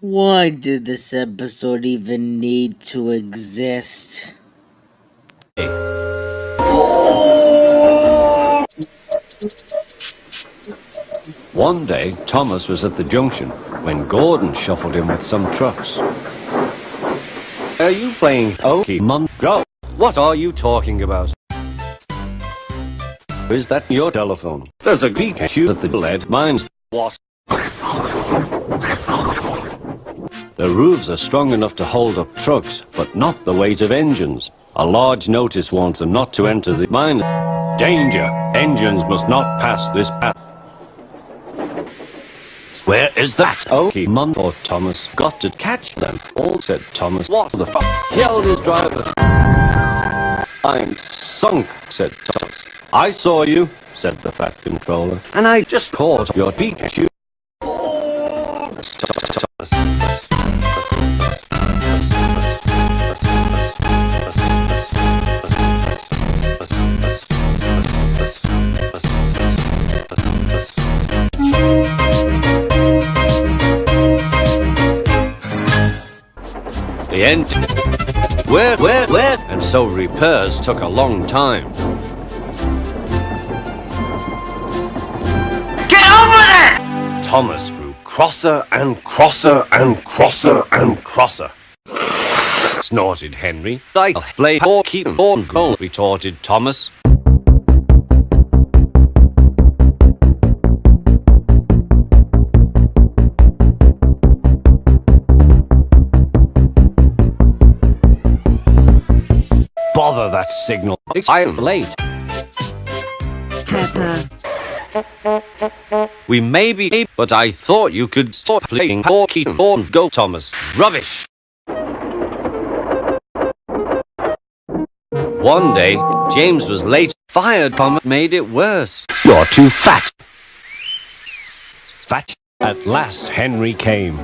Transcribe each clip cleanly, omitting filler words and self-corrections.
Why did this episode even need to exist? One day, Thomas was at the junction when Gordon shuffled in with some trucks. Are you playing Pokemon Go? What are you talking about? Is that your telephone? There's a Pikachu at the lead mines. What? The roofs are strong enough to hold up trucks, but not the weight of engines. A large notice warns them not to enter the mine. Danger! Engines must not pass this path. Where is that Pokemon? Thought Thomas. Got to catch them all, said Thomas. What the fuck? Yelled his driver. I'm sunk, said Thomas. I saw you, said the Fat Controller, and I just caught your Pikachu. The end. Where? And so repairs took a long time. Get over there! Thomas grew crosser and crosser and crosser and crosser. Snorted Henry. I'll play Pokemon Go, retorted Thomas. Bother that signal. I'm late. Peppa. We may be, but I thought you could stop playing Pokemon Go, Thomas. Rubbish. One day, James was late. Fired Thomas made it worse. You're too fat. Fat? At last, Henry came.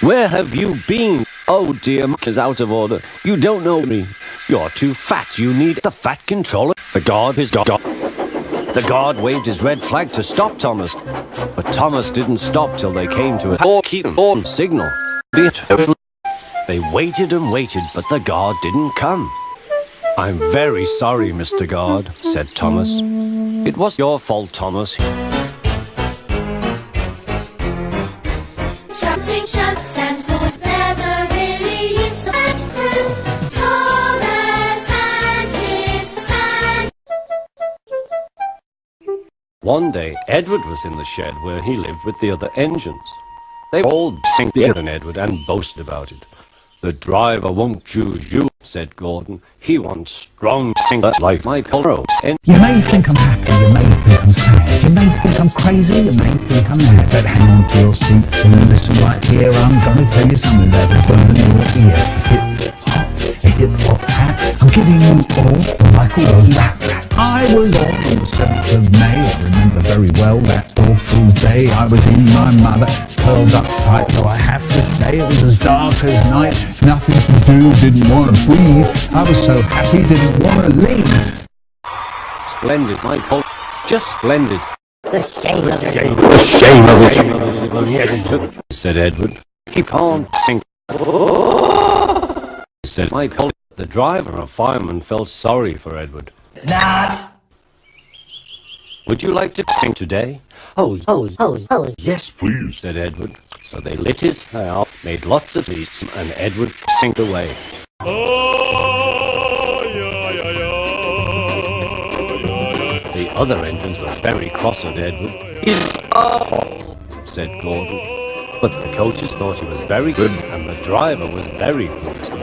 Where have you been? Oh dear, Mark is out of order. You don't know me. You're too fat. You need the Fat Controller. The guard is gone. The guard waved his red flag to stop Thomas. But Thomas didn't stop till they came to a Pokemon signal. They waited and waited, but the guard didn't come. I'm very sorry, Mr. Guard, said Thomas. It was your fault, Thomas. Shouting shots and words never really used to pass through Thomas and his hand. One day, Edward was in the shed where he lived with the other engines. They all sang the and Edward and boasted about it. The driver won't choose you, said Gordon. He wants strong singers like Michael Rose. You may think I'm happy, you may think I'm sad, you may think I'm crazy, you may think I'm mad, but hang on to your seat and listen right here. I'm gonna tell you something that'll burn your ear. Hip-hop hat, I'm giving you all the Michael Rose rap. I was born on the 7th of May. I remember very well that awful day. I was in my mother, curled up tight, though I have to say it was as dark as night. Nothing to do, didn't want to breathe. I was so happy, didn't want to leave. Splendid, Michael. Just splendid. The shame of it. The shame of it, said Edward. He can't sing. Said Michael. The driver and fireman felt sorry for Edward. Not. Would you like to sing today? Oh. Yes, please, said Edward. So they lit his fire, made lots of beats, and Edward sang away. The other engines were very cross at Edward. He's awful, said Gordon. But the coaches thought he was very good, and the driver was very pleased.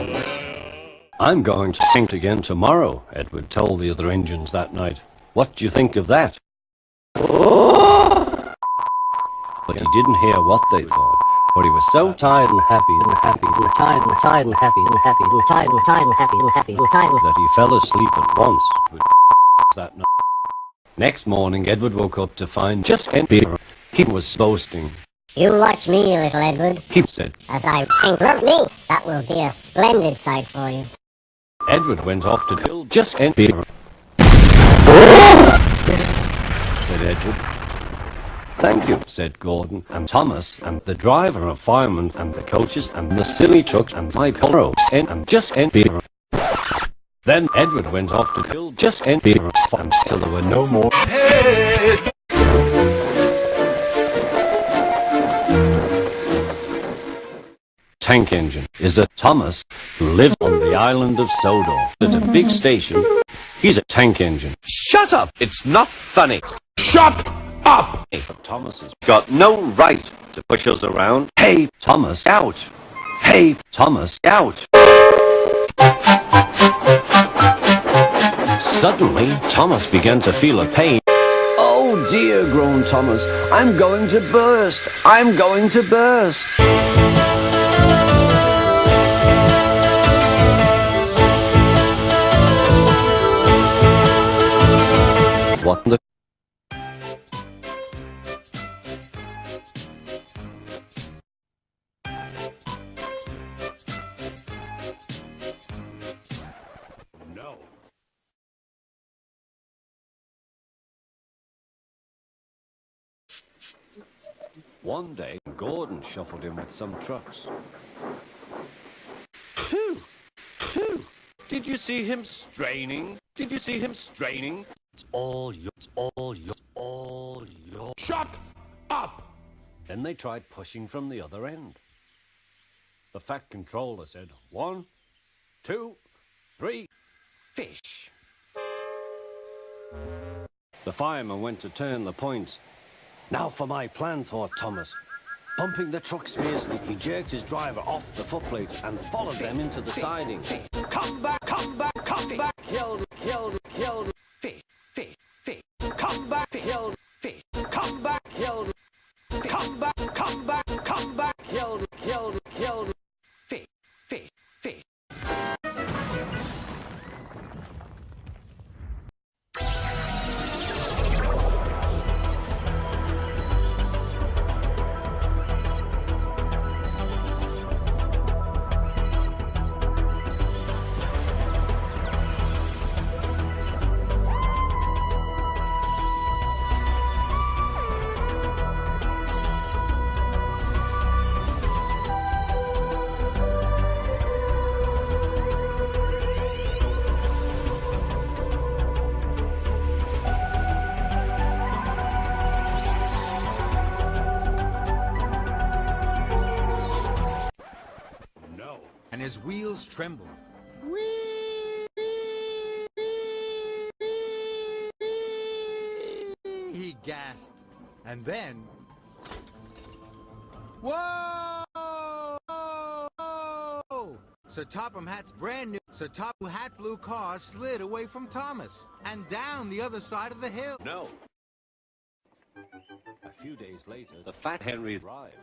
I'm going to sing again tomorrow, Edward told the other engines that night. What do you think of that? But he didn't hear what they thought, for he was so tired and happy that he fell asleep at once with that night. Next morning, Edward woke up to find just empty. He was boasting. You watch me, little Edward. He said, As I sing Love Me, that will be a splendid sight for you. Edward went off to kill just empty. Said Edward. Thank you, said Gordon, and Thomas, and the driver and fireman, and the coaches, and the silly trucks, and my colors, and just beer. Then Edward went off to kill just beer, and still there were no more. Tank engine is a Thomas who lives on the island of Sodor. At a big station, he's a tank engine. Shut up! It's not funny. Shut up! Thomas has got no right to push us around. Hey, Thomas, out! Hey, Thomas, out! Suddenly, Thomas began to feel a pain. Oh dear, groaned Thomas. I'm going to burst. I'm going to burst. What the... No. One day, Gordon shuffled in with some trucks. Phew! Phew! Did you see him straining? Did you see him straining? It's all yours, it's all yours, all yours. Shut up! Then they tried pushing from the other end. The fat controller said, 1, 2, 3, fish. The fireman went to turn the points. Now for my plan, thought Thomas. Pumping the trucks fiercely, he jerked his driver off the footplate and followed them into the siding. Come back, come back, come back, killed, killed, killed, fish, fish, fish, come back, killed, fish, come back, killed, come back, come back, come back, killed, killed, killed, fish, fish, fish. And his wheels trembled. He gasped. And then... Whoa! Sir Topham Hatt's brand new Sir Topham Hatt blue car slid away from Thomas and down the other side of the hill. No. A few days later, the fat Henry arrived.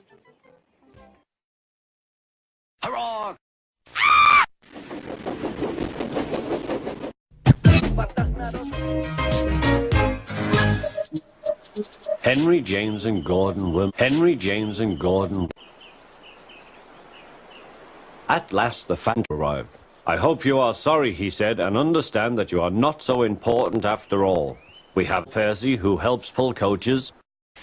Hurrah! Henry, James, and Gordon were... Henry, James, and Gordon... At last the fat arrived. I hope you are sorry, he said, and understand that you are not so important after all. We have Percy, who helps pull coaches.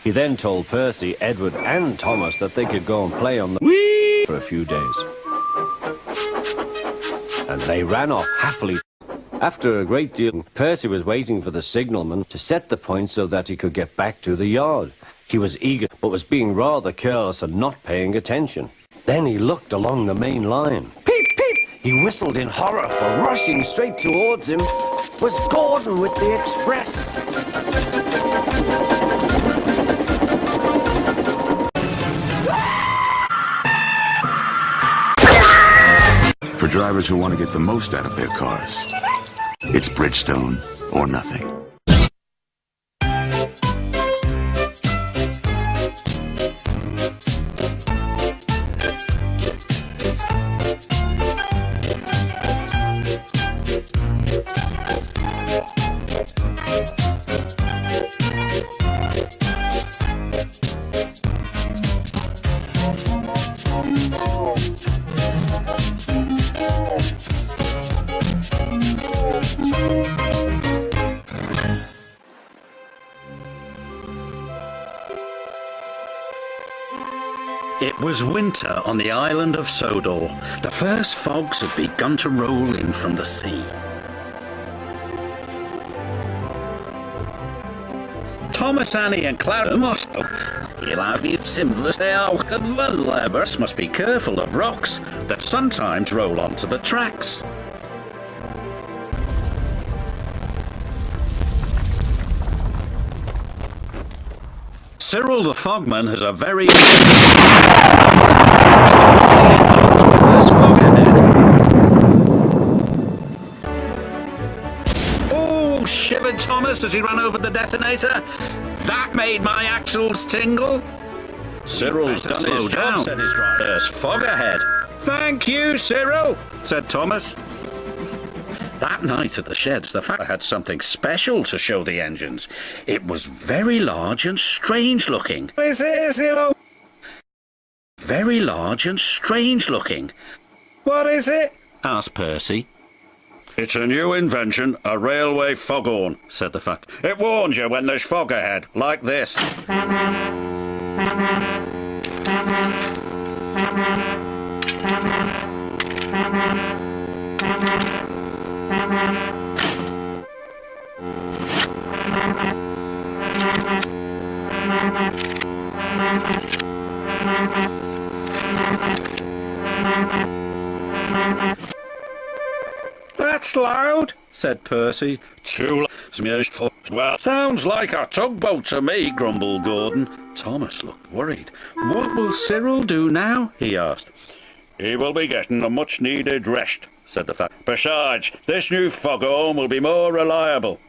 He then told Percy, Edward, and Thomas that they could go and play on the Whee! For a few days. And they ran off happily. After a great deal, Percy was waiting for the signalman to set the point so that he could get back to the yard. He was eager, but was being rather careless and not paying attention. Then he looked along the main line. Peep, peep! He whistled in horror, for rushing straight towards him was Gordon with the express. For drivers who want to get the most out of their cars, it's Bridgestone or nothing. It was winter on the island of Sodor. The first fogs had begun to roll in from the sea. Thomas, Annie and Clara Moscow must be careful of rocks that sometimes roll onto the tracks. Cyril the Fogman has a very Oh, shivered Thomas as he ran over the detonator. That made my axles tingle. Cyril's done his job, said his driver. There's fog ahead. Thank you, Cyril, said Thomas. That night at the sheds, the factory had something special to show the engines. It was very large and strange looking. Is it, Cyril? Very large and strange looking. What is it? Asked Percy. It's a new invention, a railway foghorn, said the fuck. It warns you when there's fog ahead, like this. That's loud, said Percy. Too loud. Well, sounds like a tugboat to me, grumbled Gordon. Thomas looked worried. What will Cyril do now? He asked. He will be getting a much-needed rest, said the fat. Besides, this new foghorn will be more reliable.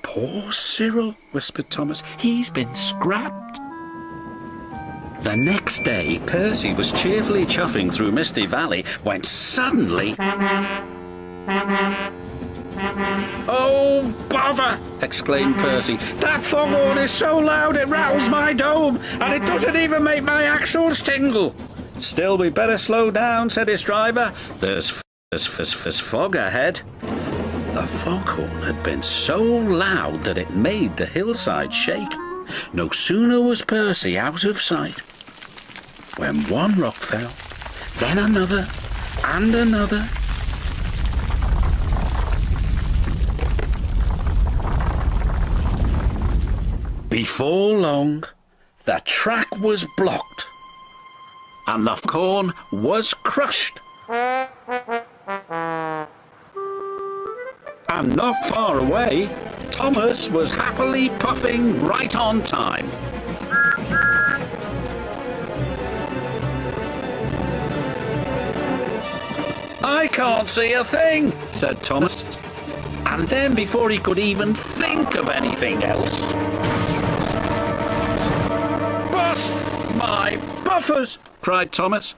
Poor Cyril, whispered Thomas. He's been scrapped. The next day, Percy was cheerfully chuffing through Misty Valley when suddenly... Oh, bother! Exclaimed Percy. That foghorn is so loud it rattles my dome, and it doesn't even make my axles tingle. Still, we'd better slow down, said his driver. There's fog ahead. The foghorn had been so loud that it made the hillside shake. No sooner was Percy out of sight when one rock fell, then another, and another. Before long, the track was blocked, and the foghorn was crushed. And not far away, Thomas was happily puffing right on time. I can't see a thing, said Thomas. And then before he could even think of anything else... But my buffers, cried Thomas.